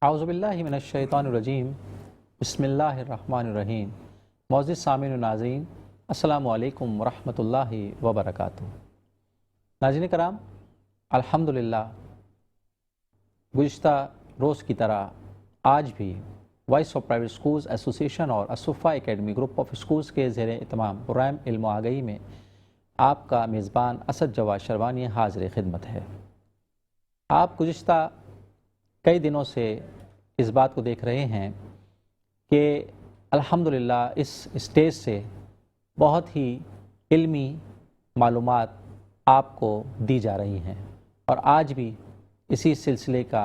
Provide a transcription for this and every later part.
اعوذ باللہ من الشیطان الرجیم بسم اللہ الرحمن الرحیم۔ معزز سامعین و ناظرین، السلام علیکم ورحمۃ اللہ وبرکاتہ۔ ناظرین کرام، الحمدللہ گزشتہ روز کی طرح آج بھی voice of private schools association اور Alsafa academy group of schools کے زیر اہتمام پروگرام علم و آگہی میں آپ کا میزبان اسد جواد شروانی حاضر خدمت ہے۔ آپ گزشتہ کئی دنوں سے اس بات کو دیکھ رہے ہیں کہ الحمدللہ اس اسٹیج سے بہت ہی علمی معلومات آپ کو دی جا رہی ہیں، اور آج بھی اسی سلسلے کا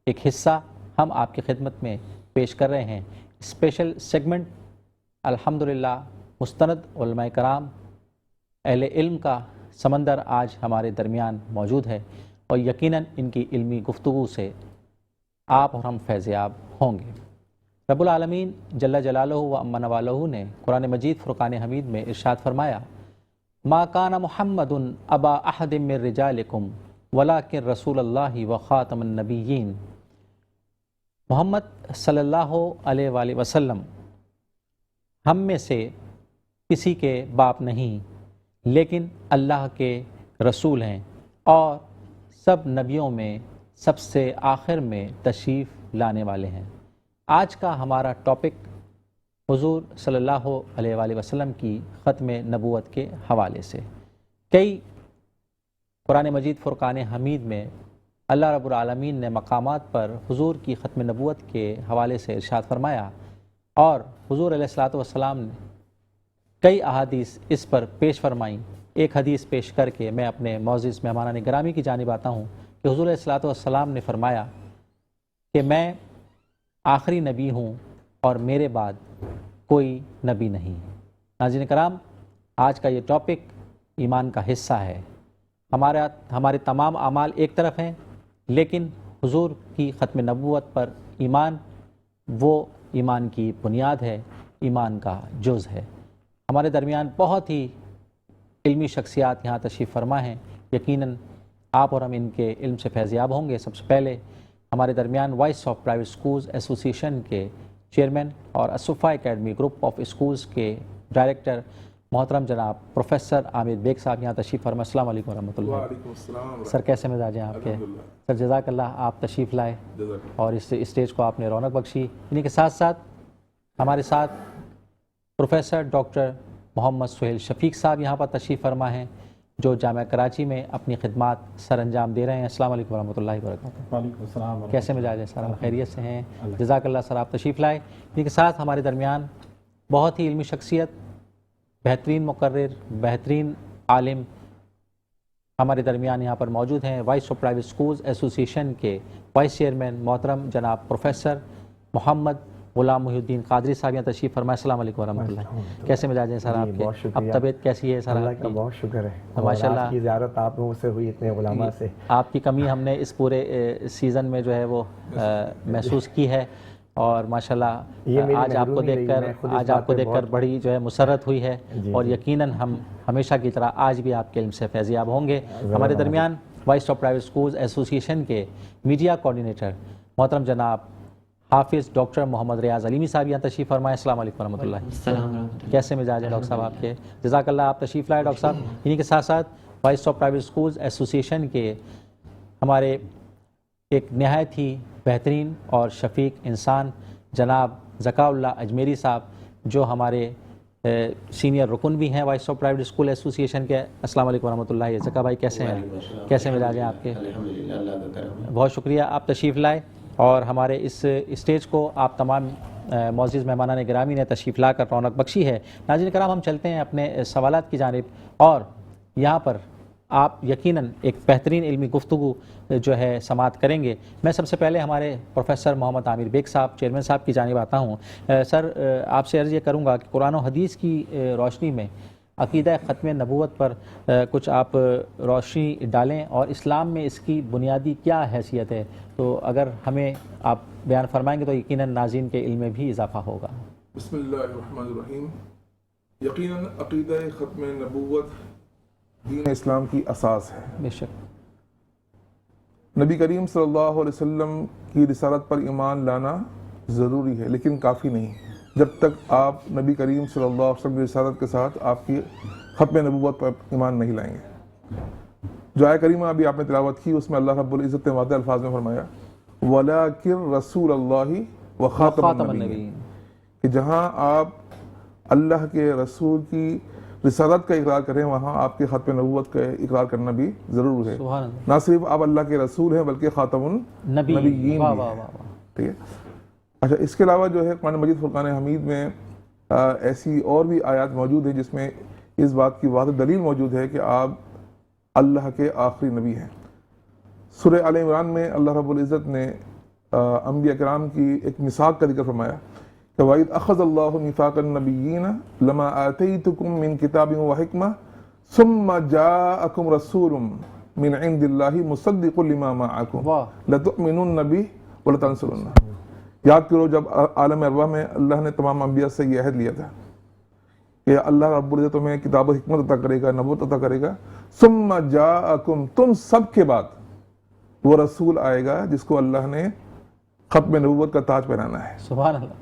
ایک حصہ ہم آپ کی خدمت میں پیش کر رہے ہیں۔ اسپیشل سیگمنٹ الحمدللہ مستند علماء کرام اہل علم کا سمندر آج ہمارے درمیان موجود ہے، اور یقیناً ان کی علمی گفتگو سے آپ اور ہم فیضیاب ہوں گے۔ رب العالمین جل جلالہ و عم نوالہ نے قرآن مجید فرقان حمید میں ارشاد فرمایا، ما کان محمد ابا احد من رجالکم ولکن رسول اللہ و خاتم النبیین۔ محمد صلی اللہ علیہ وآلہ وسلم ہم میں سے کسی کے باپ نہیں، لیکن اللہ کے رسول ہیں اور سب نبیوں میں سب سے آخر میں تشریف لانے والے ہیں۔ آج کا ہمارا ٹاپک حضور صلی اللہ علیہ وآلہ وسلم کی ختم نبوت کے حوالے سے۔ کئی قرآن مجید فرقان حمید میں اللہ رب العالمین نے مقامات پر حضور کی ختم نبوت کے حوالے سے ارشاد فرمایا، اور حضور علیہ الصلوۃ والسلام نے کئی احادیث اس پر پیش فرمائیں۔ ایک حدیث پیش کر کے میں اپنے معزز مہمانان گرامی کی جانب آتا ہوں کہ حضور علیہ الصلوۃ والسلام نے فرمایا کہ میں آخری نبی ہوں اور میرے بعد کوئی نبی نہیں۔ ناظرین کرام، آج کا یہ ٹاپک ایمان کا حصہ ہے۔ ہمارے تمام اعمال ایک طرف ہیں، لیکن حضور کی ختم نبوت پر ایمان وہ ایمان کی بنیاد ہے، ایمان کا جز ہے۔ ہمارے درمیان بہت ہی علمی شخصیات یہاں تشریف فرما ہیں، یقیناً آپ اور ہم ان کے علم سے فیضیاب ہوں گے۔ سب سے پہلے ہمارے درمیان voice of private schools association کے چیئرمین اور Alsafa academy group of schools کے ڈائریکٹر محترم جناب پروفیسر عامر بیگ صاحب یہاں تشریف فرما۔ السلام علیکم ورحمۃ اللہ۔ وعلیکم السلام۔ سر کیسے مزاج ہیں آپ کے؟ سر جزاک اللہ، آپ تشریف لائے اور اس اسٹیج کو آپ نے رونق بخشی۔ انہیں کے ساتھ ساتھ ہمارے ساتھ پروفیسر ڈاکٹر محمد سہیل شفیق صاحب یہاں پر تشریف فرما ہیں، جو جامعہ کراچی میں اپنی خدمات سر انجام دے رہے ہیں۔ السلام علیکم ورحمۃ اللہ وبرکاتہ۔ وعلیکم السلام۔ کیسے مزاج ہیں سر؟ خیریت سے ہیں؟ جزاک اللہ سر، آپ تشریف لائے۔ ان کے ساتھ ہمارے درمیان بہت ہی علمی شخصیت، بہترین مقرر، بہترین عالم ہمارے درمیان یہاں پر موجود ہیں۔ Voice of private schools association کے وائس چیئرمین محترم جناب پروفیسر محمد غلام محی الدین قادری صاحب یہاں تشریف فرمائے۔ السلام علیکم ورحمۃ اللہ۔ کیسے مزاج ہیں سر آپ کے؟ اب طبیعت کیسی ہے سر؟ اللہ کا بہت شکر ہے، ماشاء اللہ کی زیارت آپ لوگوں سے ہوئی، اتنے علماء سے۔ آپ کی کمی ہم نے اس پورے سیزن میں جو ہے وہ محسوس کی ہے، اور ماشاءاللہ آج آپ کو دیکھ کر بڑی جو ہے مسرت ہوئی ہے، اور یقیناً ہم ہمیشہ کی طرح آج بھی آپ کے علم سے فیضیاب ہوں گے۔ ہمارے درمیان voice of private schools association کے میڈیا کوآرڈینیٹر محترم جناب حافظ ڈاکٹر محمد ریاض علیمی صاحب یہاں تشریف فرمائے۔ السلام علیکم ورحمۃ اللہ۔ کیسے مزاج ہے ڈاکٹر صاحب آپ کے؟ جزاک اللہ، آپ تشریف لائے ڈاکٹر صاحب۔ انہیں کے ساتھ ساتھ voice of private schools association کے ہمارے ایک نہایت ہی بہترین اور شفیق انسان جناب ذکاء اللہ اجمیری صاحب، جو ہمارے سینئر رکن بھی ہیں voice of private school association کے۔ السلام علیکم ورحمۃ اللہ۔ ذکاء بھائی کیسے ہیں؟ کیسے مزاج ہیں آپ کے؟ بہت شکریہ، آپ تشریف لائے اور ہمارے اس اسٹیج کو آپ تمام معزز مہمانان گرامی نے تشریف لا کر رونق بخشی ہے۔ ناظرین کرام، ہم چلتے ہیں اپنے سوالات کی جانب، اور یہاں پر آپ یقیناً ایک بہترین علمی گفتگو جو ہے سماعت کریں گے۔ میں سب سے پہلے ہمارے پروفیسر محمد عامر بیگ صاحب چیئرمین صاحب کی جانب آتا ہوں۔ سر، آپ سے عرض یہ کروں گا کہ قرآن و حدیث کی روشنی میں عقیدہ ختم نبوت پر کچھ آپ روشنی ڈالیں، اور اسلام میں اس کی بنیادی کیا حیثیت ہے، تو اگر ہمیں آپ بیان فرمائیں گے تو یقیناً ناظرین کے علم میں بھی اضافہ ہوگا۔ بسم اللہ الرحمن الرحیم۔ یقیناً عقیدہ ختم نبوت دین اسلام کی اساس ہے۔ بے شک۔ نبی کریم صلی اللہ علیہ وسلم کی رسالت پر ایمان لانا ضروری ہے لیکن کافی نہیں، جب تک آپ نبی کریم صلی اللہ علیہ وسلم کی رسالت کے ساتھ آپ کی ختم نبوت پر ایمان نہیں لائیں گے۔ جو آیہ کریمہ ابھی آپ نے تلاوت کی اس میں اللہ رب العزت نے واضح الفاظ میں فرمایا وَلَٰكِن رَسُولَ اللَّهِ وَخَاتَمَ النَّبِيِّينَ، کہ جہاں آپ اللہ کے رسول کی رسالت کا اقرار کریں وہاں آپ کے ختم نبوت کا اقرار کرنا بھی ضرور ہے۔ سبحان اللہ، نہ صرف آپ اللہ کے رسول ہیں بلکہ خاتم النبیین واہ بھی واہ ہیں، واہ واہ۔ ٹھیک ہے۔ اچھا، اس کے علاوہ جو ہے قرآن مجید فرقان حمید میں ایسی اور بھی آیات موجود ہیں جس میں اس بات کی واضح دلیل موجود ہے کہ آپ اللہ کے آخری نبی ہیں۔ سورہ آل عمران میں اللہ رب العزت نے انبیاء کرام کی ایک میثاق کا ذکر فرمایا کہ وَإِذْ أَخَذَ اللَّهُ مِيثَاقَ النَّبِيِّينَ لَمَا آتَيْتُكُم مِّن كِتَابٍ وَحِكْمَةٍ ثُمَّ جَاءَكُمْ رَسُولٌ مِّنْ عِندِ اللَّهِ مُصَدِّقٌ لِّمَا مَعَكُمْ لَتُؤْمِنُنَّ بِهِ وَلَتَنصُرُنَّهُ۔ یاد کرو جب عالم ارواح میں اللہ نے تمام انبیاء سے یہ عہد لیا تھا کہ اللہ رب العزت تمہیں کتاب و حکمت عطا کرے گا، نبوت عطا کرے گا، ثم جاءکم، تم سب کے بعد وہ رسول آئے گا جس کو اللہ نے ختم نبوت کا تاج پہنانا ہے، سبحان اللہ،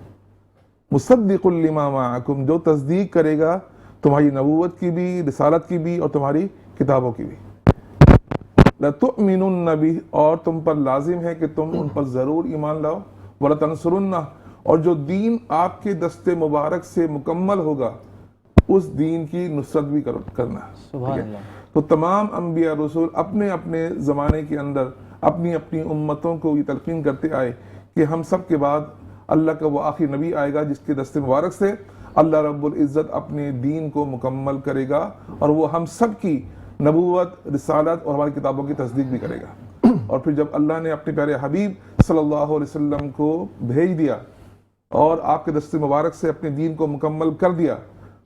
مصدق لما معکم، جو تصدیق کرے گا تمہاری نبوت کی بھی، رسالت کی بھی اور تمہاری کتابوں کی بھی۔ لَتُؤْمِنُنَّ بِهِ، اور تم پر لازم ہے کہ تم ان پر ضرور ایمان لاؤ، وَلَتَنْصُرُنَّهُ، اور جو دین آپ کے دست مبارک سے مکمل ہوگا اس دین کی نصرت بھی کرنا۔ سبحان اللہ۔ تو تمام انبیاء رسول اپنے اپنے زمانے کے اندر اپنی اپنی امتوں کو یہ تلقین کرتے آئے کہ ہم سب کے بعد اللہ کا وہ آخری نبی آئے گا جس کے دست مبارک سے اللہ رب العزت اپنے دین کو مکمل کرے گا اور وہ ہم سب کی نبوت، رسالت اور ہماری کتابوں کی تصدیق بھی کرے گا۔ اور پھر جب اللہ نے اپنے پیارے حبیب صلی اللہ علیہ وسلم کو بھیج دیا اور آپ کے دست مبارک سے اپنے دین کو مکمل کر دیا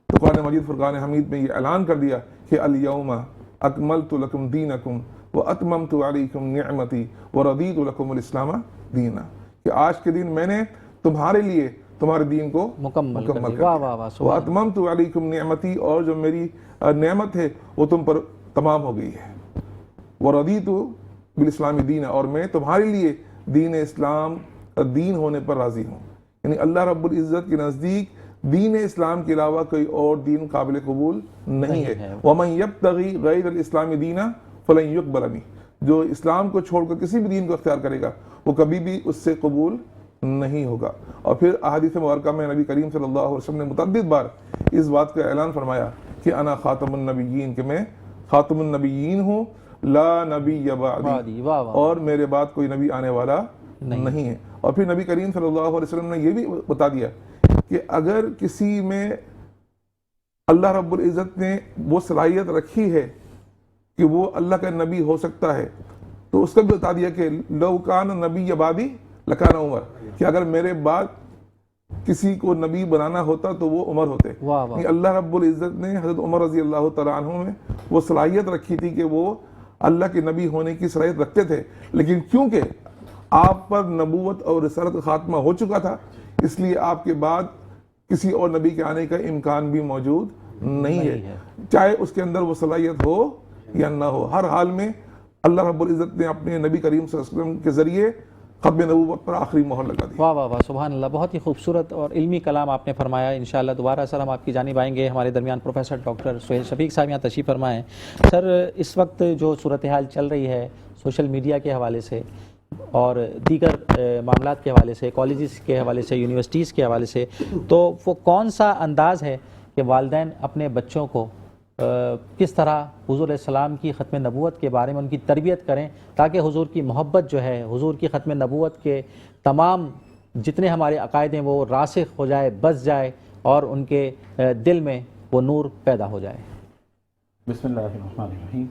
تو قرآن مجید فرقان حمید میں یہ اعلان کر دیا کہ الیوم اکملت لکم دینکم واتممت علیکم نعمتی ورضیت لکم الاسلام دینا، کہ آج کے دن میں نے تمہارے لیے تمہارے دین کو مکمل کر کر دی، واہ واہ واہ، دیا، سبحان واتممت علیکم نعمتی، اور جو میری نعمت ہے وہ تم پر تمام ہو گئی ہے، ورضیت بالاسلام دینا، اور میں تمہارے لیے دین اسلام دین ہونے پر راضی ہوں۔ یعنی اللہ رب العزت کے نزدیک دین اسلام کے علاوہ کوئی اور دین قابل قبول نہیں ہے۔ وَمَن يَبْتَغِي غَيْرَ الْإِسْلَامِ دِينًا فَلَن يُقْبَلَ مِنْهُ، جو اسلام کو چھوڑ کر کسی بھی دین کو اختیار کرے گا وہ کبھی بھی اس سے قبول نہیں ہوگا۔ اور پھر احادیث مبارکہ میں نبی کریم صلی اللہ علیہ وسلم نے متعدد بار اس بات کا اعلان فرمایا کہ انا خاتم النبیین، کہ میں خاتم النبیین ہوں، لا نبی بعدی، واہ واہ، اور میرے بعد کوئی نبی آنے والا نہیں ہے۔ اور پھر نبی کریم صلی اللہ علیہ وسلم نے یہ بھی بتا دیا کہ اگر کسی میں اللہ رب العزت نے وہ صلاحیت رکھی ہے کہ وہ اللہ کا نبی ہو سکتا ہے تو اس کا بھی بتا دیا کہ لو کان نبی بعدی لکان عمر، کہ اگر میرے بعد کسی کو نبی بنانا ہوتا تو وہ عمر ہوتے۔ واہ واہ، اللہ رب العزت نے حضرت عمر رضی اللہ تعالیٰ عنہ میں وہ صلاحیت رکھی تھی کہ وہ اللہ کے نبی ہونے کی صلاحیت رکھتے تھے، لیکن کیونکہ آپ پر نبوت اور رسالت کا خاتمہ ہو چکا تھا اس لیے آپ کے بعد کسی اور نبی کے آنے کا امکان بھی موجود نہیں ہے، چاہے اس کے اندر وہ صلاحیت ہو یا نہ ہو۔ ہر حال میں اللہ رب العزت نے اپنے نبی کریم صلی اللہ علیہ وسلم کے ذریعے ختم نبوت پر آخری مہر لگا دی۔ واہ واہ واہ، سبحان اللہ، بہت ہی خوبصورت اور علمی کلام آپ نے فرمایا۔ انشاءاللہ دوبارہ سر ہم آپ کی جانب آئیں گے۔ ہمارے درمیان پروفیسر ڈاکٹر سہیل شفیق صاحب یہاں تشریف فرما ہیں۔ سر، اس وقت جو صورتحال چل رہی ہے سوشل میڈیا کے حوالے سے اور دیگر معاملات کے حوالے سے، کالجز کے حوالے سے، یونیورسٹیز کے حوالے سے، تو وہ کون سا انداز ہے کہ والدین اپنے بچوں کو کس طرح حضور علیہ السلام کی ختم نبوت کے بارے میں ان کی تربیت کریں تاکہ حضور کی محبت جو ہے، حضور کی ختم نبوت کے تمام جتنے ہمارے عقائد ہیں وہ راسخ ہو جائے، بس جائے اور ان کے دل میں وہ نور پیدا ہو جائے۔ بسم اللہ الرحمن الرحیم۔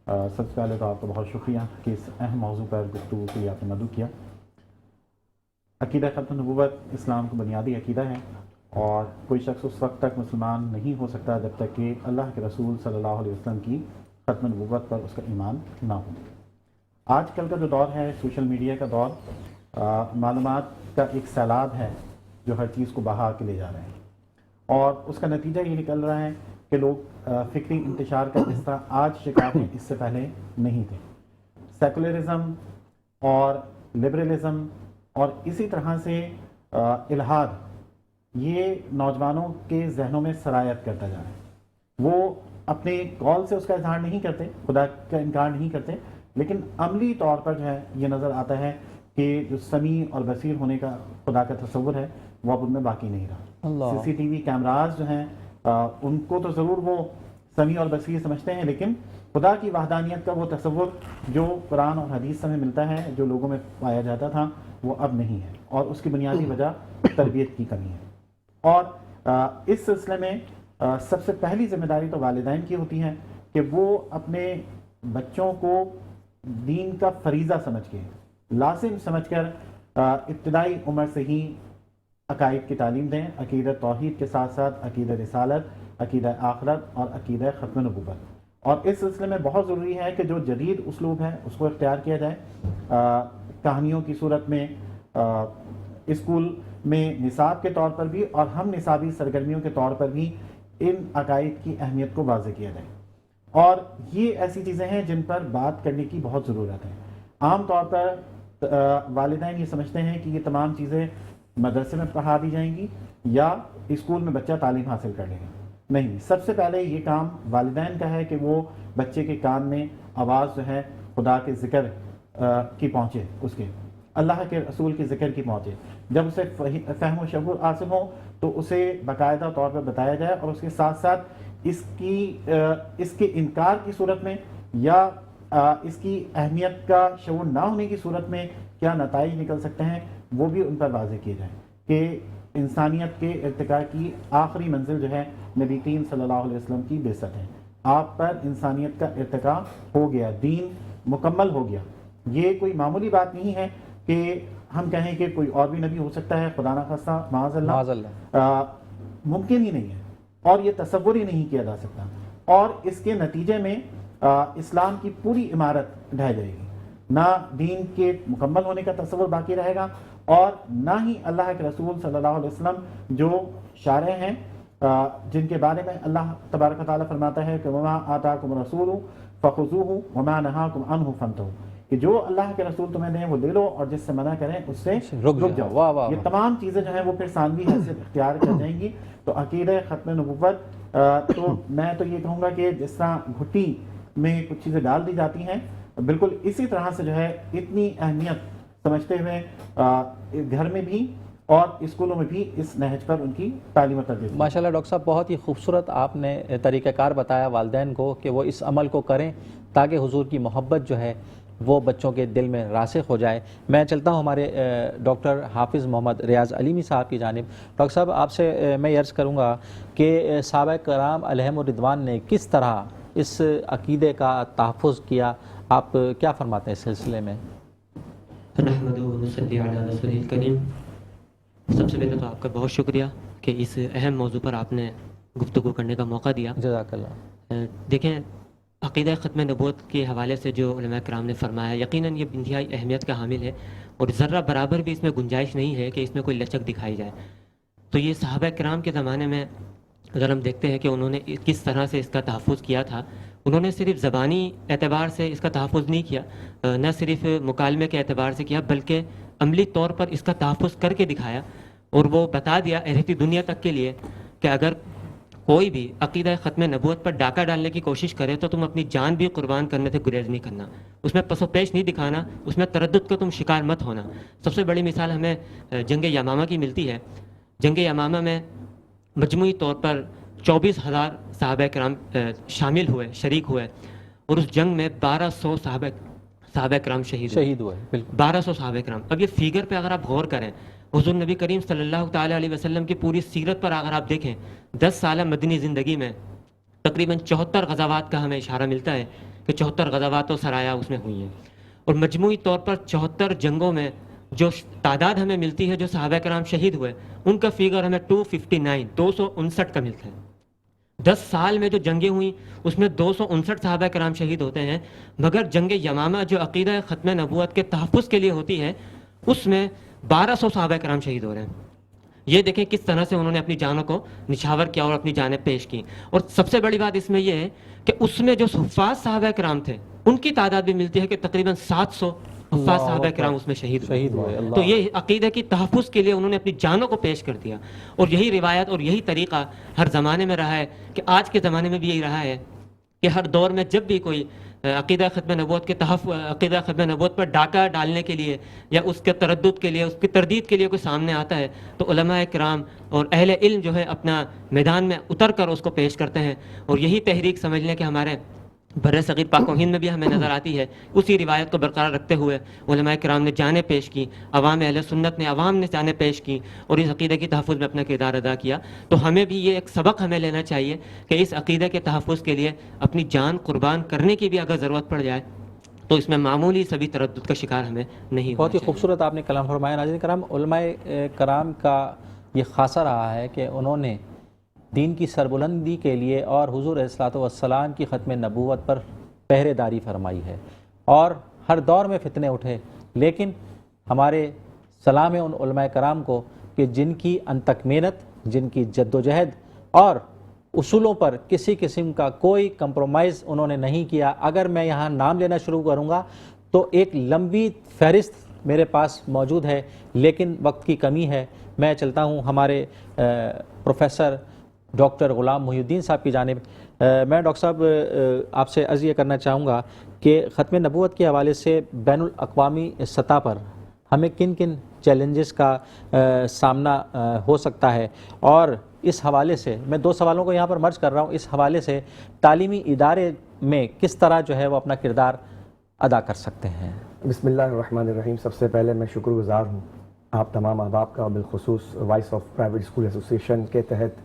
سب سے پہلے تو آپ کا بہت شکریہ کہ اس اہم موضوع پر گفتگو کے لیے آپ نے مدعو کیا۔ عقیدہ ختم نبوت اسلام کا بنیادی عقیدہ ہے اور کوئی شخص اس وقت تک مسلمان نہیں ہو سکتا جب تک کہ اللہ کے رسول صلی اللہ علیہ وسلم کی ختم نبوت پر اس کا ایمان نہ ہو۔ آج کل کا جو دور ہے سوشل میڈیا کا دور، معلومات کا ایک سیلاب ہے جو ہر چیز کو بہا کے لے جا رہے ہیں، اور اس کا نتیجہ یہ نکل رہا ہے کہ لوگ فکری انتشار کا جس طرح آج شکار ہیں اس سے پہلے نہیں تھے۔ سیکولرزم اور لبرلزم اور اسی طرح سے الحاد یہ نوجوانوں کے ذہنوں میں سرایت کرتا جا رہا ہے. وہ اپنے قول سے اس کا اظہار نہیں کرتے, خدا کا انکار نہیں کرتے, لیکن عملی طور پر جو ہے یہ نظر آتا ہے کہ جو سمیع اور بصیر ہونے کا خدا کا تصور ہے وہ اب ان میں باقی نہیں رہا. سی سی ٹی وی کیمراز جو ہیں ان کو تو ضرور وہ سمیع اور بصیر سمجھتے ہیں, لیکن خدا کی وحدانیت کا وہ تصور جو قرآن اور حدیث سے ہمیں ملتا ہے, جو لوگوں میں پایا جاتا تھا, وہ اب نہیں ہے. اور اس کی بنیادی وجہ تربیت کی کمی ہے. اور اس سلسلے میں سب سے پہلی ذمہ داری تو والدین کی ہوتی ہے کہ وہ اپنے بچوں کو دین کا فریضہ سمجھ کے, لازم سمجھ کر ابتدائی عمر سے ہی عقائد کی تعلیم دیں, عقیدہ توحید کے ساتھ ساتھ عقیدہ رسالت, عقیدہ آخرت اور عقیدہ ختم نبوت. اور اس سلسلے میں بہت ضروری ہے کہ جو جدید اسلوب ہے اس کو اختیار کیا جائے. کہانیوں کی صورت میں اسکول میں نصاب کے طور پر بھی اور ہم نصابی سرگرمیوں کے طور پر بھی ان عقائد کی اہمیت کو واضح کیا جائے. اور یہ ایسی چیزیں ہیں جن پر بات کرنے کی بہت ضرورت ہے. عام طور پر والدین یہ سمجھتے ہیں کہ یہ تمام چیزیں مدرسے میں پڑھا دی جائیں گی یا اسکول میں بچہ تعلیم حاصل کر لے گا. نہیں, سب سے پہلے یہ کام والدین کا ہے کہ وہ بچے کے کان میں آواز جو ہے خدا کے ذکر کی پہنچے, اس کے اللہ کے رسول کے ذکر کی پہنچے. جب اسے فہم و شعور حاصل ہو تو اسے باقاعدہ طور پر بتایا جائے, اور اس کے ساتھ ساتھ اس کے انکار کی صورت میں یا اس کی اہمیت کا شعور نہ ہونے کی صورت میں کیا نتائج نکل سکتے ہیں وہ بھی ان پر واضح کیے جائیں کہ انسانیت کے ارتقاء کی آخری منزل جو ہے نبی کریم صلی اللہ علیہ وسلم کی بعثت ہے. آپ پر انسانیت کا ارتقاء ہو گیا, دین مکمل ہو گیا. یہ کوئی معمولی بات نہیں ہے کہ ہم کہیں کہ کوئی اور بھی نبی ہو سکتا ہے, خدا نخواستہ معاذ اللہ, ممکن ہی نہیں ہے اور یہ تصور ہی نہیں کیا جا سکتا. اور اس کے نتیجے میں اسلام کی پوری عمارت ڈھہ جائے گی. نہ دین کے مکمل ہونے کا تصور باقی رہے گا اور نہ ہی اللہ کے رسول صلی اللہ علیہ وسلم جو شارع ہیں, جن کے بارے میں اللہ تبارک و تعالیٰ فرماتا ہے کہ وما آتاکم الرسول فخذوہ وما نہاکم عنہ فانتہوا, کہ جو اللہ کے رسول تمہیں دیں وہ لے لو اور جس سے منع کریں اس سے رک جاؤ. یہ تمام چیزیں جو ہیں وہ پھر ثانوی حیثیت اختیار کر جائیں گی. تو عقیدہ ختم نبوت تو میں تو یہ کہوں گا کہ جس طرح گھٹی میں کچھ چیزیں ڈال دی جاتی ہیں, بالکل اسی طرح سے جو ہے اتنی اہمیت سمجھتے ہوئے گھر میں بھی اور اسکولوں میں بھی اس نہج پر ان کی تعلیم و تربیت. ماشاءاللہ ڈاکٹر صاحب, بہت ہی خوبصورت آپ نے طریقہ کار بتایا والدین کو کہ وہ اس عمل کو کریں تاکہ حضور کی محبت جو ہے وہ بچوں کے دل میں راسخ ہو جائے. میں چلتا ہوں ہمارے ڈاکٹر حافظ محمد ریاض علیمی صاحب کی جانب. ڈاکٹر صاحب, آپ سے میں عرض کروں گا کہ صحابہ کرام علیہم الرضوان نے کس طرح اس عقیدے کا تحفظ کیا, آپ کیا فرماتے ہیں اس سلسلے میں؟ نحمدہ و نصلی علی رسولہ الکریم. سب سے پہلے تو آپ کا بہت شکریہ کہ اس اہم موضوع پر آپ نے گفتگو کرنے کا موقع دیا. جزاک اللہ. دیکھیں, عقیدہ ختم نبوت کے حوالے سے جو علماء کرام نے فرمایا یقیناً یہ انتہائی اہمیت کا حامل ہے اور ذرہ برابر بھی اس میں گنجائش نہیں ہے کہ اس میں کوئی لچک دکھائی جائے. تو یہ صحابہ کرام کے زمانے میں اگر ہم دیکھتے ہیں کہ انہوں نے کس طرح سے اس کا تحفظ کیا تھا, انہوں نے صرف زبانی اعتبار سے اس کا تحفظ نہیں کیا, نہ صرف مکالمے کے اعتبار سے کیا بلکہ عملی طور پر اس کا تحفظ کر کے دکھایا. اور وہ بتا دیا رہتی دنیا تک کے لیے کہ اگر کوئی بھی عقیدہ ختم نبوت پر ڈاکہ ڈالنے کی کوشش کرے تو تم اپنی جان بھی قربان کرنے سے گریز نہیں کرنا, اس میں پس و پیش نہیں دکھانا, اس میں تردد کا تم شکار مت ہونا. سب سے بڑی مثال ہمیں جنگ یمامہ کی ملتی ہے. جنگ یمامہ میں مجموعی طور پر 24,000 صحابہ کرام شامل ہوئے, شریک ہوئے, اور اس جنگ میں 1200 صحابہ کرام شہید ہوئے. 1200 صحابہ کرام. اب یہ فیگر پہ اگر آپ غور کریں, حضور نبی کریم صلی اللہ تعالیٰ علیہ وسلم کی پوری سیرت پر اگر آپ دیکھیں 10 سالہ مدنی زندگی میں تقریباً 74 غزوات کا ہمیں اشارہ ملتا ہے کہ 74 غزوات و سرایا اس میں ہوئی ہیں. اور مجموعی طور پر 74 جنگوں میں جو تعداد ہمیں ملتی ہے جو صحابہ کرام شہید ہوئے ان کا فیگر ہمیں 259 کا ملتا ہے. 10 سال میں جو جنگیں ہوئیں اس میں 259 صحابہ کرام شہید ہوتے ہیں, مگر جنگ یمامہ جو عقیدہ ختم نبوت کے تحفظ کے لیے ہوتی ہے اس میں 1200 صحابہ کرام شہید ہو رہے ہیں. یہ دیکھیں کس طرح سے انہوں نے اپنی جانوں کو نچھاور کیا اور اپنی جانیں پیش کی. اور سب سے بڑی بات اس میں یہ ہے کہ اس میں جو حفاظ صحابہ کرام تھے ان کی تعداد بھی ملتی ہے کہ تقریباً 700 حفاظ صحابہ کرام اس میں شہید ہوئے. تو یہ عقیدہ کی تحفظ کے لیے انہوں نے اپنی جانوں کو پیش کر دیا. اور یہی روایت اور یہی طریقہ ہر زمانے میں رہا ہے کہ آج کے زمانے میں بھی یہی رہا ہے کہ ہر دور میں جب بھی کوئی عقیدہ ختم نبوت کے عقیدہ ختم نبوت پر ڈاکہ ڈالنے کے لیے یا اس کے تردد کے لیے، اس کی تردید کے لیے کوئی سامنے آتا ہے تو علماء کرام اور اہل علم جو ہے اپنا میدان میں اتر کر اس کو پیش کرتے ہیں. اور یہی تحریک سمجھ لیں کہ ہمارے بر صغیر پاک و ہند میں بھی ہمیں نظر آتی ہے. اسی روایت کو برقرار رکھتے ہوئے علماء کرام نے جانیں پیش کی، عوام اہل سنت نے عوام نے جانیں پیش کی اور اس عقیدے کے تحفظ میں اپنا کردار ادا کیا. تو ہمیں بھی یہ ایک سبق ہمیں لینا چاہیے کہ اس عقیدے کے تحفظ کے لیے اپنی جان قربان کرنے کی بھی اگر ضرورت پڑ جائے تو اس میں معمولی سبھی تردد کا شکار ہمیں نہیں ہونا بہت ہی چاہیے. خوبصورت آپ نے کلام فرمایا. ناظرین کرام، علماء کرام کا یہ خاصہ رہا ہے کہ انہوں نے دین کی سربلندی کے لیے اور حضور علیہ الصلوۃ والسلام کی ختم نبوت پر پہرے داری فرمائی ہے. اور ہر دور میں فتنے اٹھے، لیکن ہمارے سلام ہے ان علماء کرام کو کہ جن کی انتک محنت، جن کی جد و جہد اور اصولوں پر کسی قسم کا کوئی کمپرومائز انہوں نے نہیں کیا. اگر میں یہاں نام لینا شروع کروں گا تو ایک لمبی فہرست میرے پاس موجود ہے، لیکن وقت کی کمی ہے. میں چلتا ہوں ہمارے پروفیسر ڈاکٹر غلام محی الدین صاحب کی جانب. میں ڈاکٹر صاحب آپ سے عرض یہ کرنا چاہوں گا کہ ختم نبوت کے حوالے سے بین الاقوامی سطح پر ہمیں کن کن چیلنجز کا سامنا ہو سکتا ہے، اور اس حوالے سے میں دو سوالوں کو یہاں پر مرج کر رہا ہوں. اس حوالے سے تعلیمی ادارے میں کس طرح جو ہے وہ اپنا کردار ادا کر سکتے ہیں؟ بسم اللہ الرحمن الرحیم. سب سے پہلے میں شکر گزار ہوں آپ تمام احباب کا، بالخصوص voice of private school association کے تحت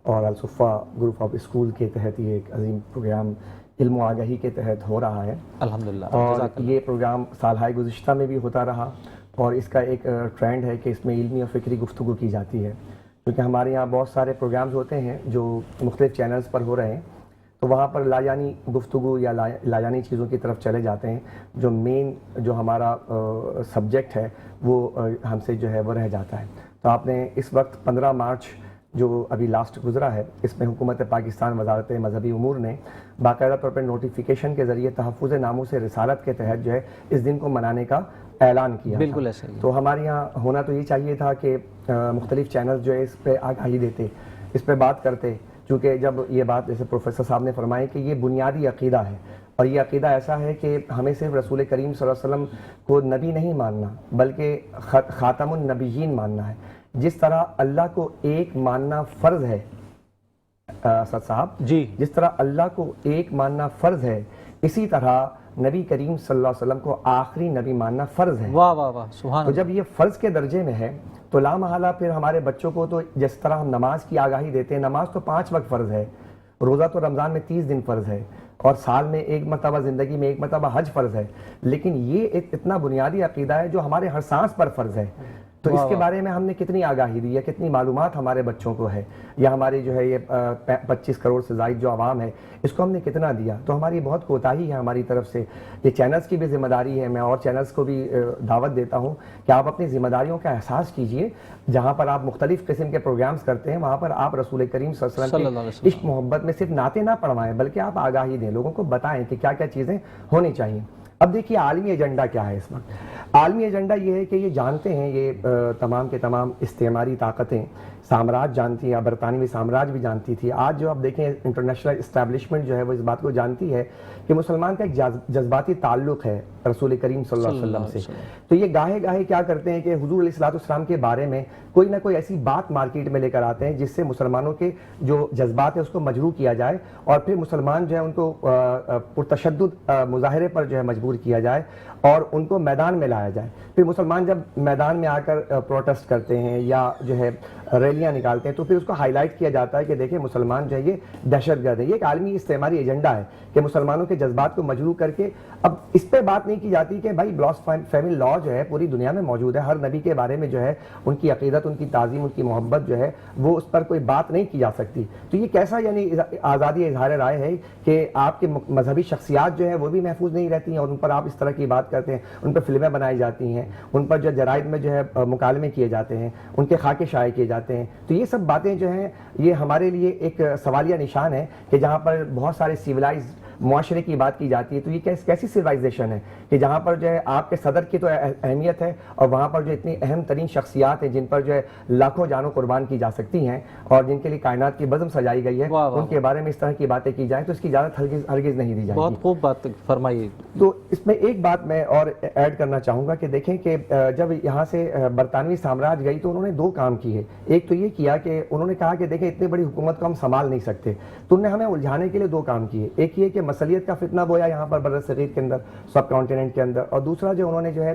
اور الصفا گروپ آف اسکول کے تحت یہ ایک عظیم پروگرام علم و آگہی کے تحت ہو رہا ہے. الحمدللہ. اور یہ پروگرام سالهای گزشتہ میں بھی ہوتا رہا اور اس کا ایک ٹرینڈ ہے کہ اس میں علمی اور فکری گفتگو کی جاتی ہے، کیونکہ ہمارے یہاں بہت سارے پروگرامز ہوتے ہیں جو مختلف چینلز پر ہو رہے ہیں، تو وہاں پر لایانی گفتگو یا لایانی چیزوں کی طرف چلے جاتے ہیں. جو مین جو ہمارا سبجیکٹ ہے وہ ہم سے جو ہے وہ رہ جاتا ہے. تو آپ نے اس وقت 15 مارچ جو ابھی لاسٹ گزرا ہے، اس میں حکومت پاکستان وزارت مذہبی امور نے باقاعدہ طور پر نوٹیفیکیشن کے ذریعے تحفظ ناموس رسالت کے تحت جو ہے اس دن کو منانے کا اعلان کیا. بالکل ایسا ہی. تو ہمارے یہاں ہونا تو یہ چاہیے تھا کہ مختلف چینل جو ہے اس پہ آگاہی دیتے، اس پہ بات کرتے، چونکہ جب یہ بات جیسے پروفیسر صاحب نے فرمائی کہ یہ بنیادی عقیدہ ہے، اور یہ عقیدہ ایسا ہے کہ ہمیں صرف رسول کریم صلی اللہ علیہ وسلم کو نبی نہیں ماننا بلکہ خاتم النبیین ماننا ہے. جس طرح اللہ کو ایک ماننا فرض ہے اسد صاحب جی، جس طرح اللہ کو ایک ماننا فرض ہے، اسی طرح نبی کریم صلی اللہ علیہ وسلم کو آخری نبی ماننا فرض ہے. واہ واہ واہ، سبحان تو اللہ. جب یہ فرض کے درجے میں ہے تو لامحالہ پھر ہمارے بچوں کو تو جس طرح ہم نماز کی آگاہی دیتے ہیں، نماز تو 5 وقت فرض ہے، روزہ تو رمضان میں 30 دن فرض ہے، اور سال میں ایک مرتبہ، زندگی میں ایک مرتبہ حج فرض ہے، لیکن یہ ایک اتنا بنیادی عقیدہ ہے جو ہمارے ہر سانس پر فرض ہے. تو اس کے بارے میں ہم نے کتنی آگاہی دی ہے، کتنی معلومات ہمارے بچوں کو ہے، یا ہماری جو ہے یہ 25 کروڑ سے زائد جو عوام ہے اس کو ہم نے کتنا دیا. تو ہماری بہت کوتاہی ہے ہماری طرف سے. یہ چینلز کی بھی ذمہ داری ہے. میں اور چینلز کو بھی دعوت دیتا ہوں کہ آپ اپنی ذمہ داریوں کا احساس کیجئے. جہاں پر آپ مختلف قسم کے پروگرامز کرتے ہیں وہاں پر آپ رسول کریم صلی اللہ علیہ وسلم کی عشق محبت میں صرف نعتیں نہ پڑھوائیں بلکہ آپ آگاہی دیں، لوگوں کو بتائیں کہ کیا کیا چیزیں ہونی چاہیے. اب دیکھیے عالمی ایجنڈا کیا ہے اس وقت. عالمی ایجنڈا یہ ہے کہ یہ جانتے ہیں، یہ تمام کے تمام استعماری طاقتیں، سامراج جانتی ہیں، برطانوی سامراج بھی جانتی تھی. آج جو آپ دیکھیں انٹرنیشنل اسٹیبلشمنٹ جو ہے وہ اس بات کو جانتی ہے کہ مسلمان کا ایک جذباتی تعلق ہے رسول کریم صلی اللہ علیہ وسلم سے. تو یہ گاہے گاہے کیا کرتے ہیں کہ حضور علیہ الصلوۃ والسلام کے بارے میں کوئی نہ کوئی ایسی بات مارکیٹ میں لے کر آتے ہیں جس سے مسلمانوں کے جو جذبات ہیں اس کو مجروح کیا جائے، اور پھر مسلمان جو ہے ان کو پرتشدد مظاہرے پر جو ہے مجبور کیا جائے اور ان کو میدان میں لایا جائے. پھر مسلمان جب میدان میں آ کر پروٹیسٹ کرتے ہیں یا جو ہے ریلیاں نکالتے ہیں تو پھر اس کو ہائی لائٹ کیا جاتا ہے کہ دیکھیں مسلمان جو ہے یہ دہشت گرد ہے. یہ ایک عالمی استعماری ایجنڈا ہے کہ مسلمانوں کے جذبات کو مجروح کر کے اب اس پہ بات نہیں کی جاتی کہ بھائی بلاسفیمی لا جو ہے پوری دنیا میں موجود ہے, ہر نبی کے بارے میں جو ہے ان کی عقیدت, ان کی تعظیم, ان کی محبت جو ہے وہ اس پر کوئی بات نہیں کی جا سکتی. تو یہ کیسا یعنی آزادی اظہار رائے ہے کہ آپ کے مذہبی شخصیات جو ہے وہ بھی محفوظ نہیں رہتی ہیں اور ان پر آپ اس طرح کی بات کرتے ہیں, ان پر فلمیں بنائی جاتی ہیں, ان پر جو جرائد میں جو ہے مکالمے کیے جاتے ہیں, ان کے خاکے شائع کیے جاتے ہیں. تو یہ سب باتیں جو ہیں یہ ہمارے لیے ایک سوالیہ نشان ہے کہ جہاں پر بہت سارے سیولائز معاشرے کی بات کی جاتی ہے تو یہ کیسی سویلائزیشن ہے کہ جہاں پر جو ہے آپ کے صدر کی تو اہمیت ہے اور وہاں پر جو اتنی اہم ترین شخصیات ہیں جن پر جو ہے لاکھوں جانوں قربان کی جا سکتی ہیں اور جن کے لیے کائنات کی بزم سجائی گئی ہے, ان کے بارے میں اس طرح کی باتیں کی جائیں تو اس کی اجازت ہرگز نہیں دی جائے گی. بہت خوب بات فرمائی. تو اس میں ایک بات میں اور ایڈ کرنا چاہوں گا کہ دیکھیں کہ جب یہاں سے برطانوی سامراج گئی تو انہوں نے دو کام کیے. ایک تو یہ کیا کہ انہوں نے کہا کہ دیکھیں اتنی بڑی حکومت کو ہم سنبھال نہیں سکتے, تو انہوں نے ہمیں الجھانے کے لیے دو کام کیے. ایک یہ کہ مسلیت کا فتنہ بویا یہاں پر برصغیر کے اندر, سب کانٹیننٹ کے اندر, اور دوسرا جو انہوں نے جو ہے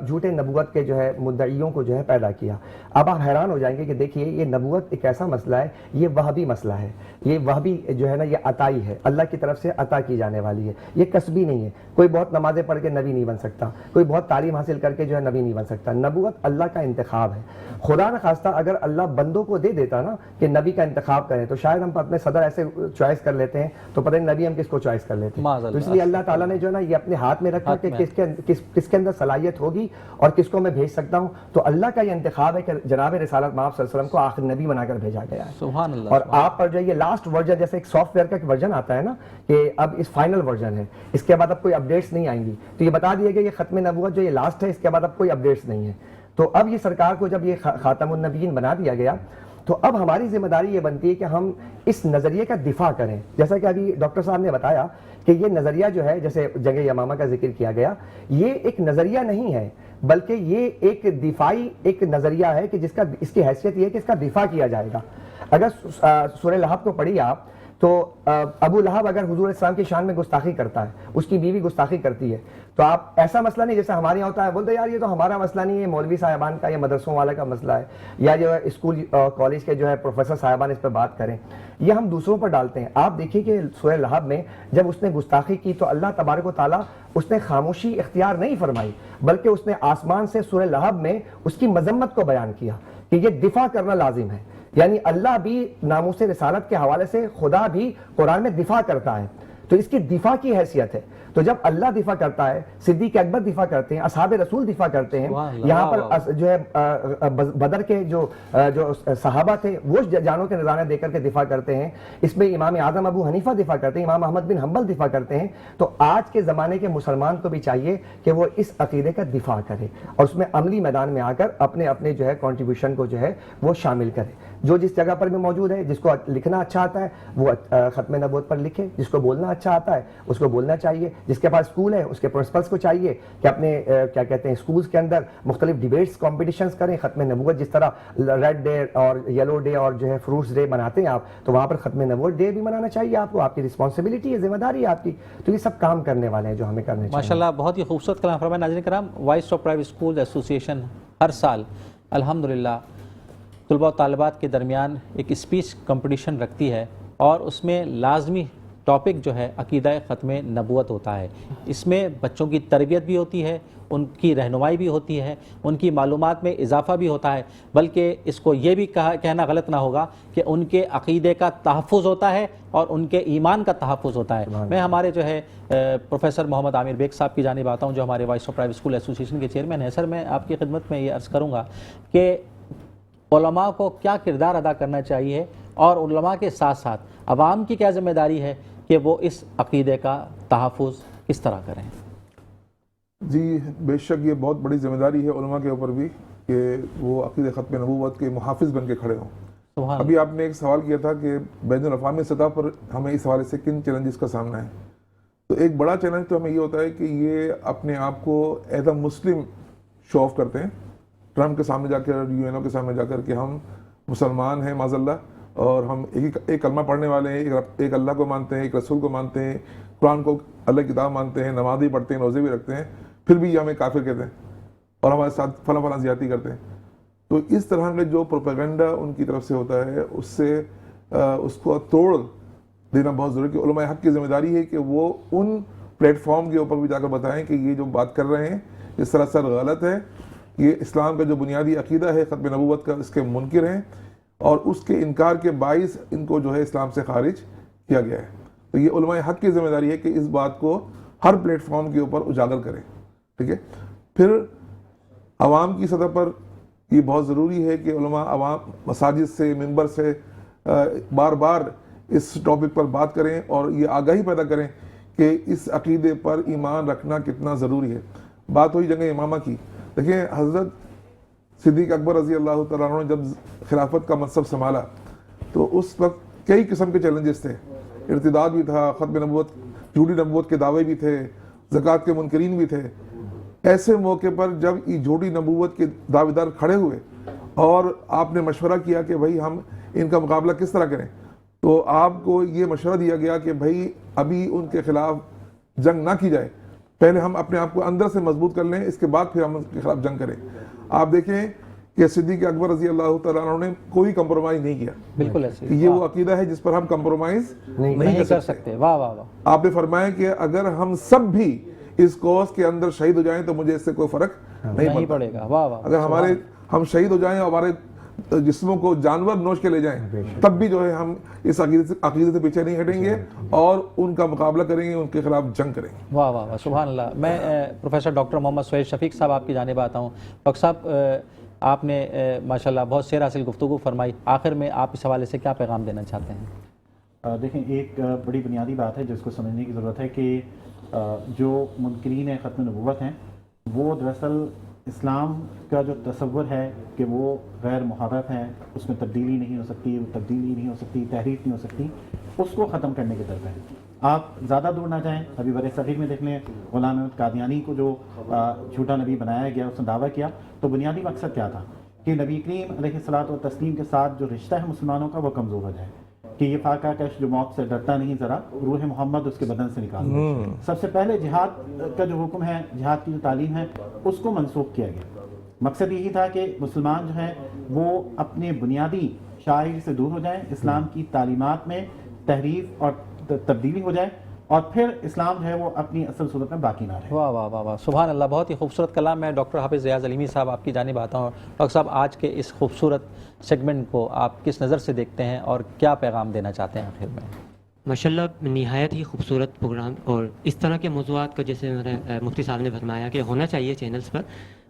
جھوٹے نبوت کے جو ہے مدعیوں کو جو ہے پیدا کیا. اب آپ حیران ہو جائیں گے کہ دیکھیے یہ نبوت ایک ایسا مسئلہ ہے, یہ وہابی مسئلہ ہے, یہ وہابی جو ہے نا یہ عطائی ہے, اللہ کی طرف سے عطا کی جانے والی ہے, یہ کسبی نہیں ہے. کوئی بہت نمازیں پڑھ کے نبی نہیں بن سکتا, کوئی بہت تعلیم حاصل کر کے جو ہے نبی نہیں بن سکتا. نبوت اللہ کا انتخاب ہے. خدا نہ خواستہ اگر اللہ بندوں کو دے دیتا نا کہ نبی کا انتخاب کریں تو شاید ہم اپنے صدر ایسے چوائس کر لیتے ہیں تو پتہ نہیں نبی ہم کس کو چوائس کر لیتے ہیں. تو اس لیے اللہ تعالیٰ نے جو ہے نا یہ اپنے ہاتھ میں رکھا کہ کس کے اندر صلاحیت ہوگی اور کس کو میں بھیج سکتا ہوں. تو اللہ کا یہ انتخاب ہے کہ جناب رسالت مآب صلی اللہ علیہ وسلم کو آخر نبی بنا کر بھیجا گیا ہے. سبحان اللہ. اور آپ پر جو یہ لاسٹ ورژن جیسے ایک سافٹ ویئر کا ایک ورژن آتا ہے نا کہ اب اس فائنل ورژن ہے, اس کے بعد اب کوئی اپڈیٹس نہیں آئیں گی, تو یہ بتا دیا کہ یہ ختم نبوت جو یہ لاسٹ ہے اس کے بعد اب کوئی اپڈیٹس نہیں ہے. تو اب یہ سرکار کو جب یہ خاتم النبیین بنا دیا گیا تو اب ہماری ذمہ داری یہ بنتی ہے کہ ہم اس نظریے کا دفاع کریں. جیسا کہ ابھی ڈاکٹر صاحب نے بتایا کہ یہ نظریہ جو ہے جیسے جنگ یمامہ کا ذکر کیا گیا, یہ ایک نظریہ نہیں ہے بلکہ یہ ایک دفاعی ایک نظریہ ہے کہ اس کی حیثیت یہ ہے کہ اس کا دفاع کیا جائے گا. اگر سورہ لہب کو پڑھی آپ تو ابو لہب اگر حضور اسلام کی شان میں گستاخی کرتا ہے, اس کی بیوی گستاخی کرتی ہے, تو آپ ایسا مسئلہ نہیں جیسے ہمارے یہاں ہوتا ہے بولتے یار یہ تو ہمارا مسئلہ نہیں ہے, مولوی صاحبان کا یا مدرسوں والا کا مسئلہ ہے, یا جو ہے اسکول کالج کے جو ہے پروفیسر صاحبان اس پہ بات کریں, یہ ہم دوسروں پر ڈالتے ہیں. آپ دیکھیے کہ سورہ لہب میں جب اس نے گستاخی کی تو اللہ تبارک و تعالیٰ اس نے خاموشی اختیار نہیں فرمائی بلکہ اس نے آسمان سے سورہ لہب میں اس کی مذمت کو بیان کیا کہ یہ دفاع کرنا لازم ہے. یعنی اللہ بھی ناموس رسالت کے حوالے سے خدا بھی قرآن میں دفاع کرتا ہے, تو اس کی دفاع کی حیثیت ہے. تو جب اللہ دفاع کرتا ہے, صدیق اکبر دفاع کرتے ہیں, اصحاب رسول دفاع کرتے ہیں, یہاں پر جو ہے بدر کے جو صحابہ تھے وہ جانوں کے نذرانے دے کر کے دفاع کرتے ہیں, اس میں امام اعظم ابو حنیفہ دفاع کرتے ہیں, امام احمد بن حنبل دفاع کرتے ہیں. تو آج کے زمانے کے مسلمان کو بھی چاہیے کہ وہ اس عقیدے کا دفاع کرے اور اس میں عملی میدان میں آ کر اپنے جو ہے کنٹریبیوشن کو جو ہے وہ شامل کرے. جو جس جگہ پر بھی موجود ہے, جس کو لکھنا اچھا آتا ہے وہ ختم نبوت پر لکھے, جس کو بولنا اچھا آتا ہے اس کو بولنا چاہیے, جس کے پاس اسکول ہے اس کے پرنسپلس کو چاہیے کہ اپنے کیا کہتے ہیں اسکولز کے اندر مختلف ڈیبیٹس کمپٹیشنز کریں. ختم نبوت جس طرح ریڈ ڈے اور یلو ڈے اور جو ہے فروٹس ڈے مناتے ہیں آپ, تو وہاں پر ختم نبوت ڈے بھی منانا چاہیے آپ کو, آپ کی رسپانسبلٹی ہے, ذمہ داری ہے آپ کی. تو یہ سب کام کرنے والے ہیں جو ہمیں کرنے چاہیے. ماشاءاللہ بہت ہی خوبصورت کلام فرمایا. ناظرین کرام, وائس آف پرائیویٹ اسکول ایسوسی ایشن ہر سال الحمدللہ طلباء و طالبات کے درمیان ایک اسپیچ کمپٹیشن رکھتی ہے اور اس میں لازمی ٹاپک جو ہے عقیدہ ختم نبوت ہوتا ہے. اس میں بچوں کی تربیت بھی ہوتی ہے, ان کی رہنمائی بھی ہوتی ہے, ان کی معلومات میں اضافہ بھی ہوتا ہے, بلکہ اس کو یہ بھی کہنا غلط نہ ہوگا کہ ان کے عقیدے کا تحفظ ہوتا ہے اور ان کے ایمان کا تحفظ ہوتا ہے. میں ہمارے جو ہے پروفیسر محمد عامر بیگ صاحب کی جانب آتا ہوں جو ہمارے وائس آف پرائیویٹ اسکول ایسوسی ایشن کے چیئرمین ہیں. سر, میں آپ کی خدمت میں یہ عرض کروں گا کہ علماء کو کیا کردار ادا کرنا چاہیے اور علماء کے ساتھ ساتھ عوام کی کیا ذمہ داری ہے کہ وہ اس عقیدے کا تحفظ کس طرح کریں؟ جی بے شک یہ بہت بڑی ذمہ داری ہے علماء کے اوپر بھی کہ وہ عقیدہ ختم نبوت کے محافظ بن کے کھڑے ہوں. ابھی آپ نے ایک سوال کیا تھا کہ بین الاقوامی سطح پر ہمیں اس حوالے سے کن چیلنجز کا سامنا ہے. تو ایک بڑا چیلنج تو ہمیں یہ ہوتا ہے کہ یہ اپنے آپ کو as a Muslim show of کرتے ہیں ٹرمپ کے سامنے جا کر, UN کے سامنے جا کر کہ ہم مسلمان ہیں معاذ اللہ, اور ہم ایک کلمہ پڑھنے والے ہیں, ایک اللہ کو مانتے ہیں, ایک رسول کو مانتے ہیں, قرآن کو اللہ کی کتاب مانتے ہیں, نماز بھی پڑھتے ہیں, روزے بھی رکھتے ہیں, پھر بھی یہ ہمیں کافر کہتے ہیں اور ہمارے ساتھ فلاں زیادتی کرتے ہیں. تو اس طرح کا جو پروپیگنڈا ان کی طرف سے ہوتا ہے اس سے اس کو توڑ دینا بہت ضروری ہے کہ علماء حق کی ذمہ داری ہے کہ وہ ان پلیٹ فارم کے اوپر بھی جا کر بتائیں کہ یہ جو بات کر رہے ہیں یہ سراسر غلط ہے، یہ اسلام کا جو بنیادی عقیدہ ہے ختم نبوت کا اس کے منکر ہیں اور اس کے انکار کے باعث ان کو جو ہے اسلام سے خارج کیا گیا ہے۔ تو یہ علماء حق کی ذمہ داری ہے کہ اس بات کو ہر پلیٹ فارم کے اوپر اجاگر کریں، ٹھیک ہے۔ پھر عوام کی سطح پر یہ بہت ضروری ہے کہ علماء عوام مساجد سے منبر سے بار بار اس ٹاپک پر بات کریں اور یہ آگاہی پیدا کریں کہ اس عقیدے پر ایمان رکھنا کتنا ضروری ہے۔ بات ہوئی جنگ امامہ کی، دیکھیں حضرت صدیق اکبر رضی اللہ تعالیٰ عنہ نے جب خلافت کا منصب سنبھالا تو اس وقت کئی قسم کے چیلنجز تھے، ارتداد بھی تھا، ختم نبوت، جھوٹی نبوت کے دعوے بھی تھے، زکوٰۃ کے منکرین بھی تھے۔ ایسے موقع پر جب یہ جھوٹی نبوت کے دعوے دار کھڑے ہوئے اور آپ نے مشورہ کیا کہ بھائی ہم ان کا مقابلہ کس طرح کریں، تو آپ کو یہ مشورہ دیا گیا کہ بھائی ابھی ان کے خلاف جنگ نہ کی جائے، پہلے ہم اپنے آپ کو اندر سے مضبوط کر لیں، اس کے بعد پھر ہم ان کے خلاف جنگ کریں۔ آپ دیکھیں کہ صدیق اکبر رضی اللہ تعالیٰ عنہ نے کوئی کمپرومائز نہیں کیا، بالکل ایسے یہ وہ عقیدہ ہے جس پر ہم کمپرومائز نہیں کر سکتے۔ واہ واہ واہ، آپ نے فرمایا کہ اگر ہم سب بھی اس کوس کے اندر شہید ہو جائیں تو مجھے اس سے کوئی فرق نہیں پڑے گا۔ واہ واہ، اگر ہم شہید ہو جائیں اور ہمارے جسموں کو جانور نوچ کے لے جائیں تب بھی جو ہے ہم اس عقیدے سے پیچھے نہیں ہٹیں گے اور ان کا مقابلہ کریں گے، ان کے خلاف جنگ کریں گے۔ واہ واہ واہ، سبحان اللہ۔ میں پروفیسر ڈاکٹر محمد سہیل شفیق صاحب آپ کی جانب آتا ہوں۔ ڈاکٹر صاحب آپ نے ماشاءاللہ بہت سیر حاصل گفتگو فرمائی، آخر میں آپ اس حوالے سے کیا پیغام دینا چاہتے ہیں؟ دیکھیں ایک بڑی بنیادی بات ہے جس کو سمجھنے کی ضرورت ہے کہ جو منکرین ختم نبوت ہیں وہ دراصل اسلام کا جو تصور ہے کہ وہ غیر محرف ہے، اس میں تبدیلی نہیں ہو سکتی، تبدیلی نہیں ہو سکتی، تحریف نہیں ہو سکتی، اس کو ختم کرنے کی طرف ہے۔ آپ زیادہ دور نہ جائیں، ابھی بر صغیر میں دیکھ لیں غلام احمد قادیانی کو جو جھوٹا نبی بنایا گیا، اس نے دعویٰ کیا، تو بنیادی مقصد کیا تھا کہ نبی کریم علیہ الصلوۃ والتسلیم کے ساتھ جو رشتہ ہے مسلمانوں کا وہ کمزور ہو جائے، کہ یہ فاقہ کش جو موت سے ڈرتا نہیں، ذرا روح محمد اس کے بدن سے نکال دیں۔ سب سے پہلے جہاد کا جو حکم ہے، جہاد کی جو تعلیم ہے، اس کو منسوخ کیا گیا۔ مقصد یہی تھا کہ مسلمان جو ہیں وہ اپنے بنیادی شاعر سے دور ہو جائیں، اسلام کی تعلیمات میں تحریف اور تبدیلی ہو جائے اور پھر اسلام جو ہے وہ اپنی اصل صورت میں باقی نہ رہے۔ واہ واہ واہ واہ، سبحان اللہ، بہت ہی خوبصورت کلام ہے۔ ڈاکٹر حافظ ریاض علیمی صاحب آپ کی جانب آتا ہوں۔ ڈاکٹر صاحب آج کے اس خوبصورت سیگمنٹ کو آپ کس نظر سے دیکھتے ہیں اور کیا پیغام دینا چاہتے ہیں آخر میں؟ ماشاءاللہ نہایت ہی خوبصورت پروگرام، اور اس طرح کے موضوعات کا جیسے ہمارے مفتی صاحب نے فرمایا کہ ہونا چاہیے چینلز پر،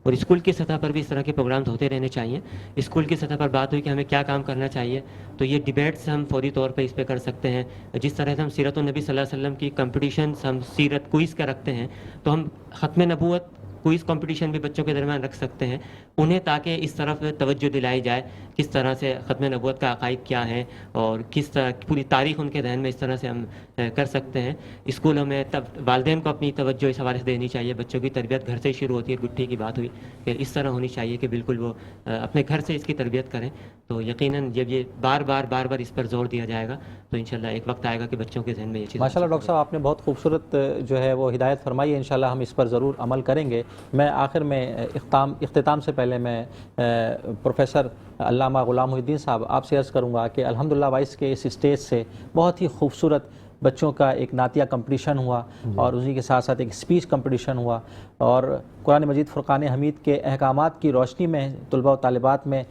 اور اسکول کی سطح پر بھی اس طرح کے پروگرامز ہوتے رہنے چاہیے۔ اسکول کی سطح پر بات ہوئی کہ ہمیں کیا کام کرنا چاہیے، تو یہ ڈیبیٹس ہم فوری طور پہ اس پہ کر سکتے ہیں۔ جس طرح سے ہم سیرت النبی صلی اللہ علیہ وسلم کی کمپٹیشنز ہم سیرت کوئز کا رکھتے ہیں، تو ہم ختم نبوت کوئز کمپٹیشن بھی بچوں کے درمیان رکھ سکتے ہیں انہیں، تاکہ اس طرف توجہ دلائی جائے کس طرح سے ختم نبوت کا عقائد کیا ہیں اور کس طرح پوری تاریخ ان کے ذہن میں اس طرح سے ہم کر سکتے ہیں۔ اسکولوں میں والدین کو اپنی توجہ اس حوالے سے دینی چاہیے، بچوں کی تربیت گھر سے ہی شروع ہوتی ہے۔ گٹھی کی بات ہوئی کہ اس طرح ہونی چاہیے کہ بالکل وہ اپنے گھر سے اس کی تربیت کریں، تو یقیناً جب یہ بار بار اس پر زور دیا جائے گا تو انشاءاللہ ایک وقت آئے گا کہ بچوں کے ذہن میں یہ چیز۔ ماشاءاللہ ڈاکٹر صاحب آپ نے بہت خوبصورت جو ہے وہ ہدایت فرمائی ہے، انشاءاللہ ہم اس پر ضرور عمل کریں گے۔ میں آخر میں اختتام سے پہلے میں پروفیسر علامہ غلام محی الدین صاحب آپ سے عرض کروں گا کہ الحمدللہ وائس کے اس اسٹیج سے بہت ہی خوبصورت بچوں کا ایک نعتیہ کمپٹیشن ہوا اور اسی کے ساتھ ساتھ ایک اسپیچ کمپٹیشن ہوا، اور قرآن مجید فرقان حمید کے احکامات کی روشنی میں طلباء و طالبات میں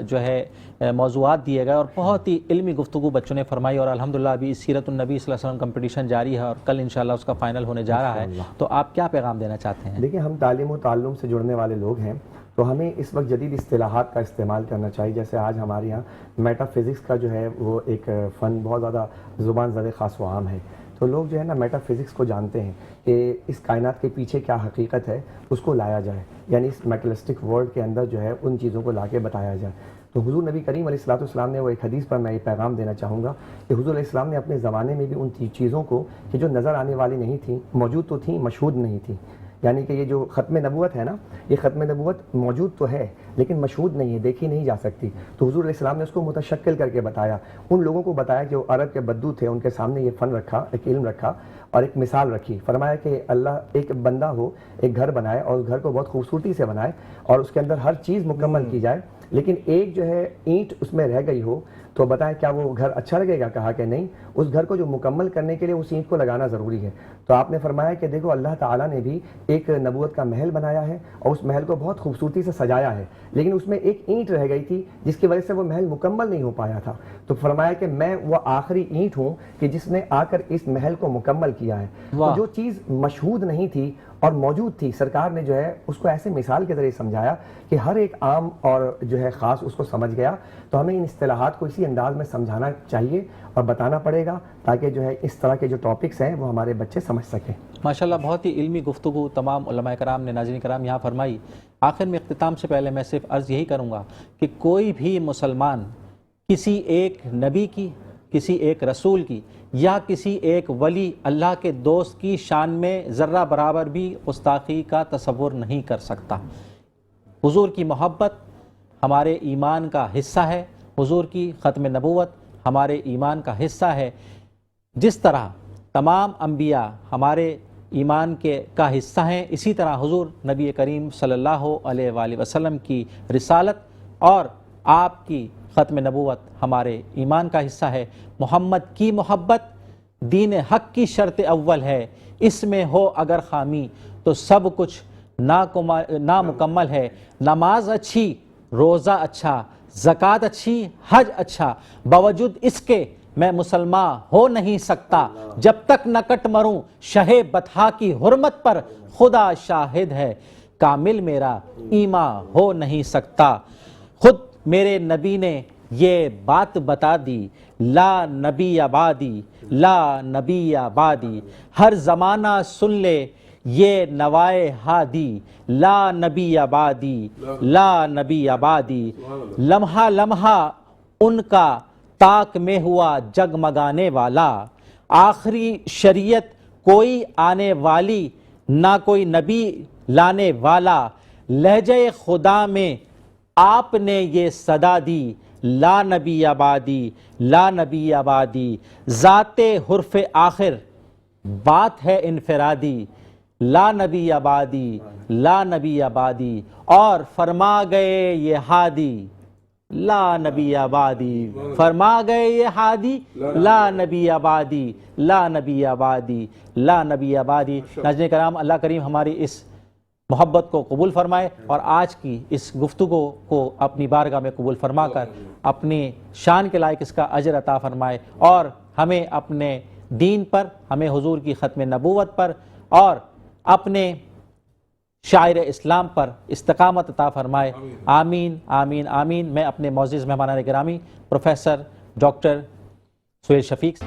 جو ہے موضوعات دیے گئے اور بہت ہی علمی گفتگو بچوں نے فرمائی، اور الحمدللہ ابھی سیرت النبی صلی اللہ علیہ وسلم کمپٹیشن جاری ہے اور کل انشاءاللہ اس کا فائنل ہونے جا رہا ہے۔ تو آپ کیا پیغام دینا چاہتے ہیں؟ دیکھیں ہم تعلیم و تعلم سے جڑنے والے لوگ ہیں، تو ہمیں اس وقت جدید اصطلاحات کا استعمال کرنا چاہیے۔ جیسے آج ہمارے یہاں میٹا فزکس کا جو ہے وہ ایک فن بہت زیادہ زبان زد خاص و عام ہے، تو لوگ جو ہے نا میٹا فزکس کو جانتے ہیں کہ اس کائنات کے پیچھے کیا حقیقت ہے، اس کو لایا جائے، یعنی اس میٹلسٹک ورلڈ کے اندر جو ہے ان چیزوں کو لا کے بتایا جائے۔ تو حضور نبی کریم علیہ الصلوۃ والسلام نے وہ ایک حدیث پر میں یہ پیغام دینا چاہوں گا کہ حضور علیہ السلام نے اپنے زمانے میں بھی ان چیزوں کو کہ جو نظر آنے والی نہیں تھیں، موجود تو تھیں، مشہود نہیں تھیں، یعنی کہ یہ جو ختم نبوت ہے نا، یہ ختم نبوت موجود تو ہے لیکن مشہود نہیں ہے، دیکھی نہیں جا سکتی، تو حضور علیہ السلام نے اس کو متشکل کر کے بتایا، ان لوگوں کو بتایا جو عرب کے بدو تھے، ان کے سامنے یہ فن رکھا، ایک علم رکھا اور ایک مثال رکھی۔ فرمایا کہ اللہ ایک بندہ ہو، ایک گھر بنائے اور اس گھر کو بہت خوبصورتی سے بنائے اور اس کے اندر ہر چیز مکمل کی جائے، لیکن ایک جو ہے اینٹ اس میں رہ گئی ہو تو بتائیں کیا وہ گھر اچھا لگے گا؟ کہا کہ نہیں، اس گھر کو جو مکمل کرنے کے لیے اس اینٹ کو لگانا ضروری ہے۔ تو آپ نے فرمایا کہ دیکھو اللہ تعالیٰ نے بھی ایک نبوت کا محل بنایا ہے اور اس محل کو بہت خوبصورتی سے سجایا ہے، لیکن اس میں ایک اینٹ رہ گئی تھی جس کی وجہ سے وہ محل مکمل نہیں ہو پایا تھا۔ تو فرمایا کہ میں وہ آخری اینٹ ہوں کہ جس نے آ کر اس محل کو مکمل کیا ہے۔ تو جو چیز مشہود نہیں تھی اور موجود تھی، سرکار نے جو ہے اس کو ایسے مثال کے ذریعے سمجھایا کہ ہر ایک عام اور جو ہے خاص اس کو سمجھ گیا۔ تو ہمیں ان اصطلاحات کو اسی انداز میں سمجھانا چاہیے اور بتانا پڑے گا تاکہ جو ہے اس طرح کے جو ٹاپکس ہیں وہ ہمارے بچے سمجھ سکیں۔ ماشاءاللہ بہت ہی علمی گفتگو تمام علماء کرام نے، ناظرین کرام، یہاں فرمائی۔ آخر میں اختتام سے پہلے میں صرف عرض یہی کروں گا کہ کوئی بھی مسلمان کسی ایک نبی کی، کسی ایک رسول کی یا کسی ایک ولی اللہ کے دوست کی شان میں ذرہ برابر بھی گستاخی کا تصور نہیں کر سکتا۔ حضور کی محبت ہمارے ایمان کا حصہ ہے، حضور کی ختم نبوت ہمارے ایمان کا حصہ ہے۔ جس طرح تمام انبیاء ہمارے ایمان کا حصہ ہیں، اسی طرح حضور نبی کریم صلی اللہ علیہ وآلہ وسلم کی رسالت اور آپ کی ختم نبوت ہمارے ایمان کا حصہ ہے۔ محمد کی محبت دین حق کی شرط اول ہے، اس میں ہو اگر خامی تو سب کچھ نامکمل ہے۔ نماز اچھی، روزہ اچھا، زکوٰۃ اچھی، حج اچھا، باوجود اس کے میں مسلمان ہو نہیں سکتا جب تک نہ کٹ مروں شہ بطحا کی حرمت پر، خدا شاہد ہے کامل میرا ایمان ہو نہیں سکتا۔ خود میرے نبی نے یہ بات بتا دی، لا نبی آبادی، لا نبی آبادی، ہر زمانہ سن لے یہ نوائے ہادی، لا نبی آبادی، لا نبی آبادی۔ لمحہ لمحہ ان کا طاق میں ہوا جگمگانے والا، آخری شریعت کوئی آنے والی، نہ کوئی نبی لانے والا، لہجہ خدا میں آپ نے یہ صدا دی، لا نبی آبادی، لا نبی آبادی۔ ذات حرف آخر بات ہے انفرادی، لا نبی آبادی، لا نبی آبادی، اور فرما گئے یہ ہادی، لا نبی آبادی، فرما گئے یہ ہادی، لا نبی آبادی، لا نبی آبادی، لا نبی آبادی۔ ناظرین کرام، اللہ کریم ہماری اس محبت کو قبول فرمائے اور آج کی اس گفتگو کو اپنی بارگاہ میں قبول فرما کر اپنی شان کے لائق اس کا اجر عطا فرمائے اور ہمیں اپنے دین پر، ہمیں حضور کی ختم نبوت پر اور اپنے شاعر اسلام پر استقامت عطا فرمائے۔ آمین آمین آمین۔ میں اپنے معزز مہمانان گرامی پروفیسر ڈاکٹر سہیل شفیق